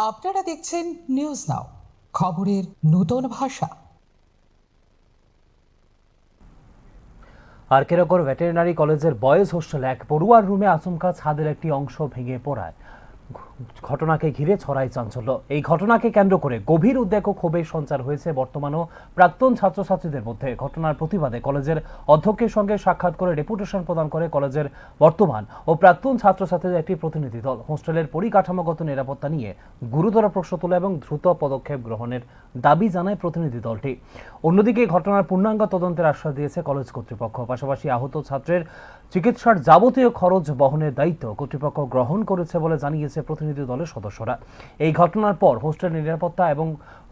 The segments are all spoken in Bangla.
আপনারা দেখছেন নিউজ নাও, খবরের নতুন ভাষা। আরকেনগর ভেটেরিনারি কলেজের বয়েজ হোস্টেলে এক পড়ুয়ার রুমে আচমকা ছাদের একটি অংশ ভেঙে পড়ায় ঘটনাকে ঘিরে ছড়ায় চাঞ্চল্য। এই ঘটনাকে কেন্দ্র করে গভীর উদ্বেগ ও ক্ষোভের সঞ্চার হয়েছে বর্তমান ও প্রাক্তন ছাত্রছাত্রীদের মধ্যে। ঘটনার প্রতিবাদে কলেজের অধ্যক্ষের সঙ্গে সাক্ষাৎ করে ডেপুটেশন প্রদান করে কলেজের বর্তমান ও প্রাক্তন ছাত্রছাত্রীদের একটি প্রতিনিধি দল। হোস্টেলের পরিকাঠামোগত নিরাপত্তা নিয়ে গুরুতর প্রশ্ন তোলে এবং দ্রুত পদক্ষেপ গ্রহণের দাবি জানায় প্রতিনিধি দলটি। অন্যদিকে ঘটনার পূর্ণাঙ্গ তদন্তের আশ্বাস দিয়েছে কলেজ কর্তৃপক্ষ। পাশাপাশি আহত ছাত্রের চিকিৎসার যাবতীয় খরচ বহনের দায়িত্ব কর্তৃপক্ষ গ্রহণ করেছে বলে জানিয়েছে প্রতিনিধি দলের সদস্যরা। এই ঘটনার পর হোস্টেল নিরাপত্তা এবং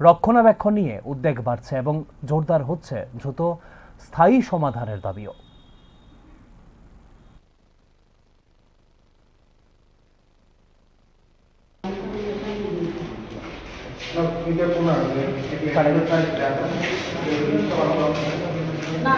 রক্ষণাবেক্ষণ নিয়ে উদ্বেগ বাড়ছে এবং জোরদার হচ্ছে দ্রুত স্থায়ী সমাধানের দাবিও। না